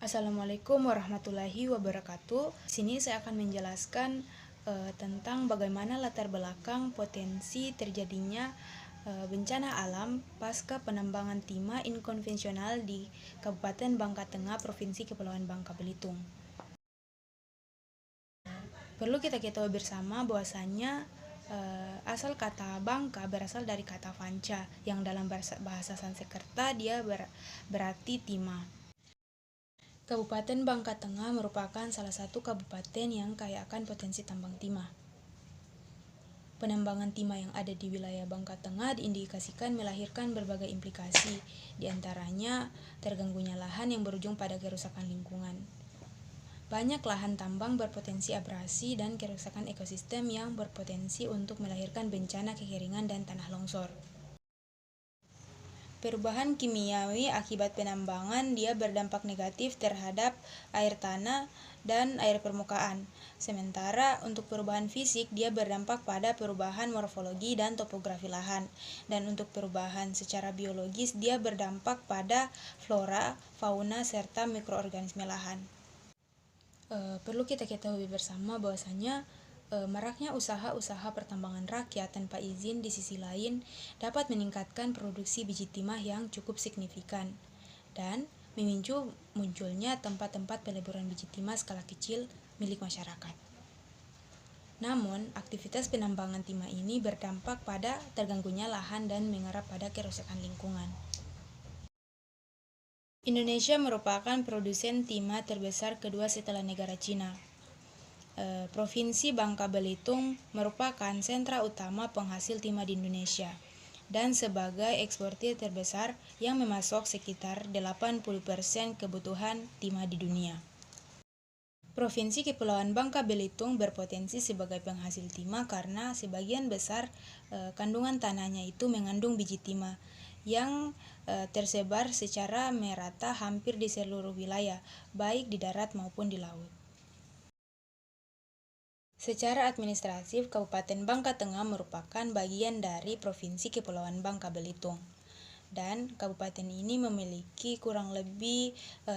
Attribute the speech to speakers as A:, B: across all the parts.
A: Assalamualaikum warahmatullahi wabarakatuh. Di sini saya akan menjelaskan tentang bagaimana latar belakang potensi terjadinya bencana alam pasca penambangan timah inkonvensional di Kabupaten Bangka Tengah, Provinsi Kepulauan Bangka Belitung. Perlu kita ketahui bersama bahwasannya asal kata Bangka berasal dari kata Vanca yang dalam bahasa Sanskerta dia berarti timah. Kabupaten Bangka Tengah merupakan salah satu kabupaten yang kaya akan potensi tambang timah. Penambangan timah yang ada di wilayah Bangka Tengah diindikasikan melahirkan berbagai implikasi, di antaranya terganggunya lahan yang berujung pada kerusakan lingkungan. Banyak lahan tambang berpotensi abrasi dan kerusakan ekosistem yang berpotensi untuk melahirkan bencana kekeringan dan tanah longsor. Perubahan kimiawi akibat penambangan dia berdampak negatif terhadap air tanah dan air permukaan. Sementara untuk perubahan fisik dia berdampak pada perubahan morfologi dan topografi lahan. Dan untuk perubahan secara biologis dia berdampak pada flora, fauna, serta mikroorganisme lahan. Perlu kita ketahui bersama bahwasanya maraknya usaha-usaha pertambangan rakyat tanpa izin di sisi lain dapat meningkatkan produksi biji timah yang cukup signifikan dan memicu munculnya tempat-tempat peleburan biji timah skala kecil milik masyarakat. Namun, aktivitas penambangan timah ini berdampak pada terganggunya lahan dan mengarah pada kerusakan lingkungan. Indonesia merupakan produsen timah terbesar kedua setelah negara Cina. Provinsi Bangka Belitung merupakan sentra utama penghasil timah di Indonesia dan sebagai eksportir terbesar yang memasok sekitar 80% kebutuhan timah di dunia. Provinsi Kepulauan Bangka Belitung berpotensi sebagai penghasil timah karena sebagian besar kandungan tanahnya itu mengandung biji timah yang tersebar secara merata hampir di seluruh wilayah, baik di darat maupun di laut. Secara administratif, Kabupaten Bangka Tengah merupakan bagian dari Provinsi Kepulauan Bangka Belitung. Dan kabupaten ini memiliki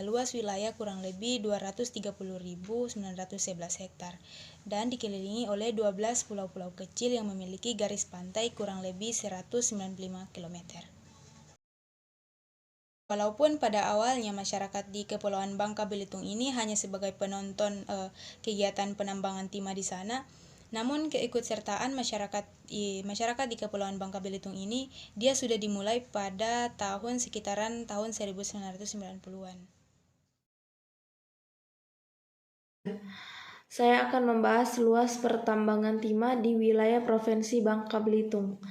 A: luas wilayah kurang lebih 230.911 hektar dan dikelilingi oleh 12 pulau-pulau kecil yang memiliki garis pantai kurang lebih 195 km. Walaupun pada awalnya masyarakat di Kepulauan Bangka Belitung ini hanya sebagai penonton kegiatan penambangan timah di sana, namun keikutsertaan masyarakat di Kepulauan Bangka Belitung ini dia sudah dimulai pada sekitaran tahun 1990-an.
B: Saya akan membahas luas pertambangan timah di wilayah Provinsi Bangka Belitung.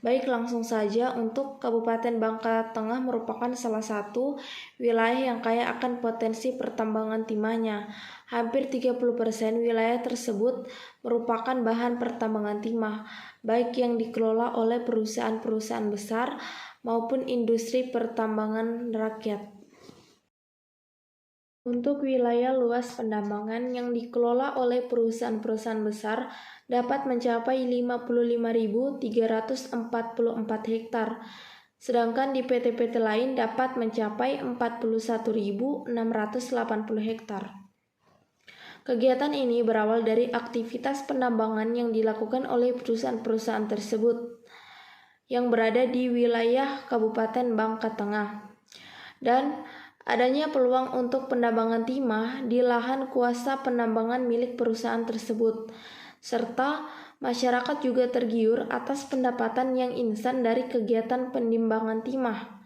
B: Baik, langsung saja. Untuk Kabupaten Bangka Tengah merupakan salah satu wilayah yang kaya akan potensi pertambangan timahnya. Hampir 30% wilayah tersebut merupakan bahan pertambangan timah, baik yang dikelola oleh perusahaan-perusahaan besar maupun industri pertambangan rakyat. Untuk wilayah luas penambangan yang dikelola oleh perusahaan-perusahaan besar dapat mencapai 55.344 hektar, sedangkan di PT-PT lain dapat mencapai 41.680 hektar. Kegiatan ini berawal dari aktivitas penambangan yang dilakukan oleh perusahaan-perusahaan tersebut yang berada di wilayah Kabupaten Bangka Tengah, dan adanya peluang untuk penambangan timah di lahan kuasa penambangan milik perusahaan tersebut, serta masyarakat juga tergiur atas pendapatan yang instan dari kegiatan penimbangan timah.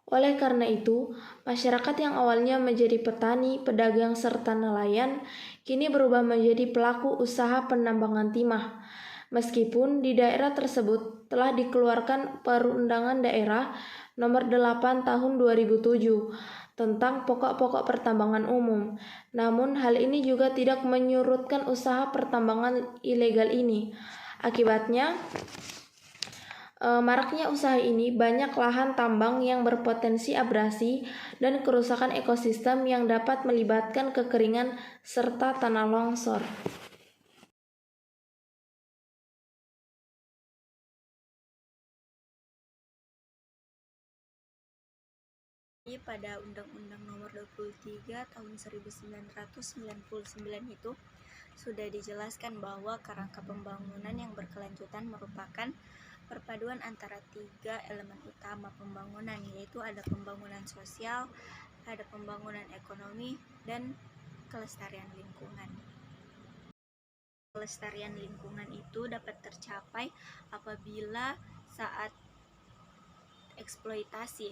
B: Oleh karena itu, masyarakat yang awalnya menjadi petani, pedagang, serta nelayan, kini berubah menjadi pelaku usaha penambangan timah. Meskipun di daerah tersebut telah dikeluarkan Perundangan Daerah Nomor 8 Tahun 2007 tentang pokok-pokok pertambangan umum. Namun hal ini juga tidak menyurutkan usaha pertambangan ilegal ini. Akibatnya, maraknya usaha ini banyak lahan tambang yang berpotensi abrasi dan kerusakan ekosistem yang dapat melibatkan kekeringan serta tanah longsor.
C: pada Undang-Undang Nomor 23 Tahun 1999 itu sudah dijelaskan bahwa kerangka pembangunan yang berkelanjutan merupakan perpaduan antara 3 elemen utama pembangunan, yaitu ada pembangunan sosial, ada pembangunan ekonomi, dan kelestarian lingkungan. Kelestarian lingkungan itu dapat tercapai apabila saat eksploitasi.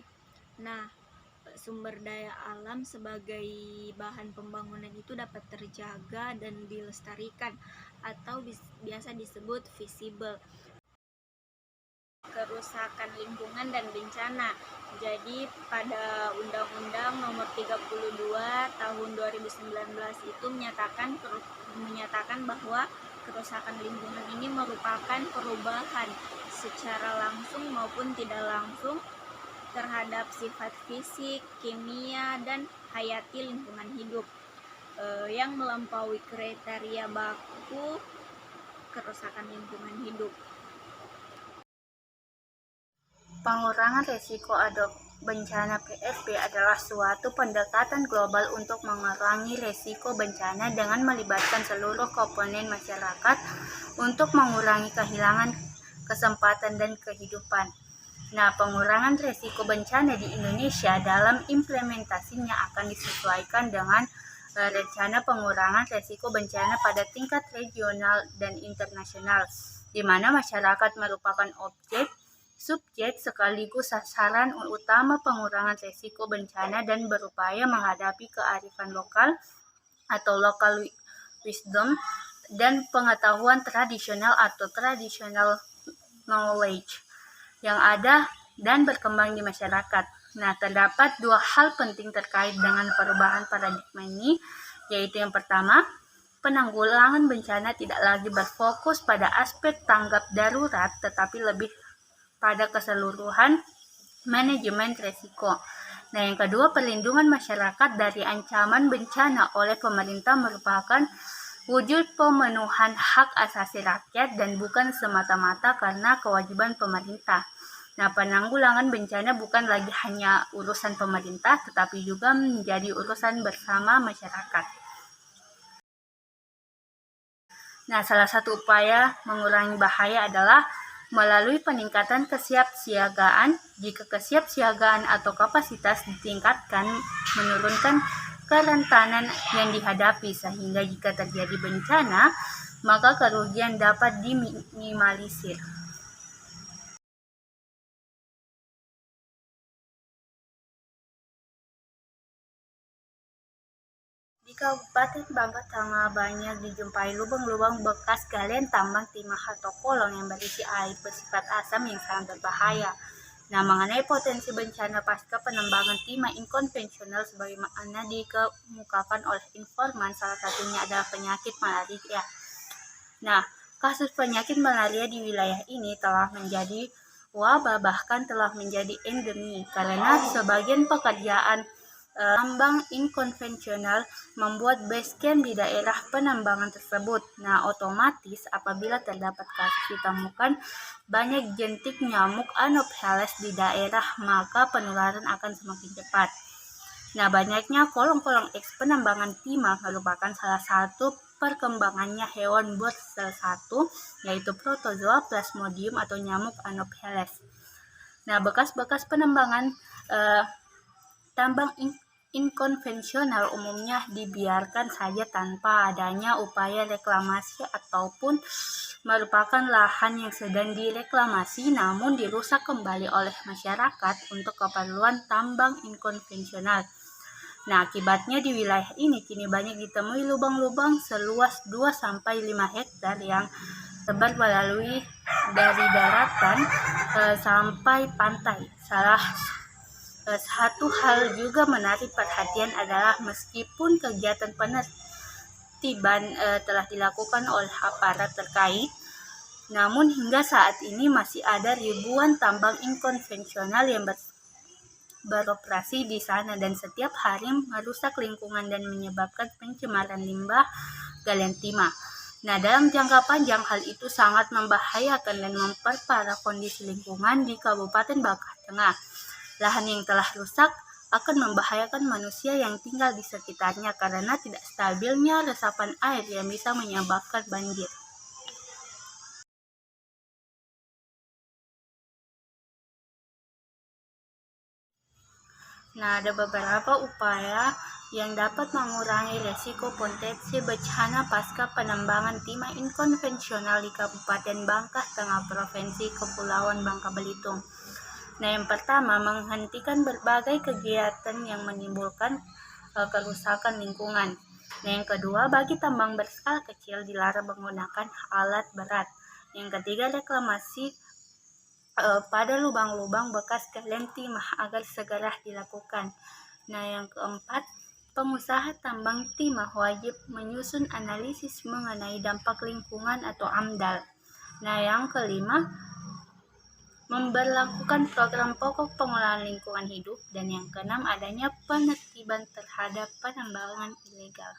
C: Nah, sumber daya alam sebagai bahan pembangunan itu dapat terjaga dan dilestarikan atau biasa disebut visible. Kerusakan lingkungan dan bencana. Jadi pada Undang-Undang Nomor 32 Tahun 2019 itu menyatakan bahwa kerusakan lingkungan ini merupakan perubahan secara langsung maupun tidak langsung terhadap sifat fisik, kimia, dan hayati lingkungan hidup yang melampaui kriteria baku kerusakan lingkungan hidup. Pengurangan risiko bencana PSB adalah suatu pendekatan global untuk mengurangi risiko bencana dengan melibatkan seluruh komponen masyarakat untuk mengurangi kehilangan kesempatan dan kehidupan. Nah, pengurangan risiko bencana di Indonesia dalam implementasinya akan disesuaikan dengan rencana pengurangan risiko bencana pada tingkat regional dan internasional, di mana masyarakat merupakan objek, subjek sekaligus sasaran utama pengurangan risiko bencana dan berupaya menghadapi kearifan lokal atau local wisdom dan pengetahuan tradisional atau traditional knowledge yang ada dan berkembang di masyarakat. Nah, terdapat 2 hal penting terkait dengan perubahan paradigma ini, yaitu yang pertama, penanggulangan bencana tidak lagi berfokus pada aspek tanggap darurat, tetapi lebih pada keseluruhan manajemen risiko. Nah, yang kedua, perlindungan masyarakat dari ancaman bencana oleh pemerintah merupakan wujud pemenuhan hak asasi rakyat dan bukan semata-mata karena kewajiban pemerintah. Nah, penanggulangan bencana bukan lagi hanya urusan pemerintah, tetapi juga menjadi urusan bersama masyarakat. Nah, salah satu upaya mengurangi bahaya adalah melalui peningkatan kesiapsiagaan. Jika kesiapsiagaan atau kapasitas ditingkatkan, menurunkan kerentanan yang dihadapi, sehingga jika terjadi bencana, maka kerugian dapat diminimalisir. Di Kabupaten Bangka Tengah banyak dijumpai lubang-lubang bekas galian tambang timah atau kolong yang berisi air bersifat asam yang sangat berbahaya. Nah, mengenai potensi bencana pasca penambangan timah inkonvensional sebagaimana dikemukakan oleh informan, salah satunya adalah penyakit malaria. Nah, kasus penyakit malaria di wilayah ini telah menjadi wabah, bahkan telah menjadi endemi karena sebagian pekerjaan tambang inkonvensional membuat base camp di daerah penambangan tersebut. Nah, otomatis apabila terdapat kasus ditemukan banyak jentik nyamuk Anopheles di daerah, maka penularan akan semakin cepat. Nah, banyaknya kolong-kolong eks penambangan timah merupakan salah satu perkembangannya hewan bersel satu, yaitu protozoa Plasmodium atau nyamuk Anopheles. Nah, bekas-bekas penambangan tambang inkonvensional umumnya dibiarkan saja tanpa adanya upaya reklamasi ataupun merupakan lahan yang sedang direklamasi namun dirusak kembali oleh masyarakat untuk keperluan tambang inkonvensional. Nah, akibatnya di wilayah ini kini banyak ditemui lubang-lubang seluas 2-5 hektar yang tebar melalui dari daratan sampai pantai. Satu hal juga menarik perhatian adalah meskipun kegiatan penertiban telah dilakukan oleh aparat terkait, namun hingga saat ini masih ada ribuan tambang inkonvensional yang beroperasi di sana dan setiap hari merusak lingkungan dan menyebabkan pencemaran limbah galian timah. Nah, dalam jangka panjang hal itu sangat membahayakan dan memperparah kondisi lingkungan di Kabupaten Bangka Tengah. Lahan yang telah rusak akan membahayakan manusia yang tinggal di sekitarnya karena tidak stabilnya resapan air yang bisa menyebabkan banjir. Nah, ada beberapa upaya yang dapat mengurangi resiko potensi bencana pasca penambangan timah inkonvensional di Kabupaten Bangka Tengah, Provinsi Kepulauan Bangka Belitung. Nah, yang pertama, menghentikan berbagai kegiatan yang menimbulkan kerusakan lingkungan. Nah, yang kedua, bagi tambang berskala kecil dilarang menggunakan alat berat. Yang ketiga, reklamasi pada lubang-lubang bekas galian timah agar segera dilakukan. Nah, yang keempat, pengusaha tambang timah wajib menyusun analisis mengenai dampak lingkungan atau AMDAL. Nah, yang kelima, memberlakukan program pokok pengelolaan lingkungan hidup. Dan yang keenam, adanya penertiban terhadap penambangan ilegal.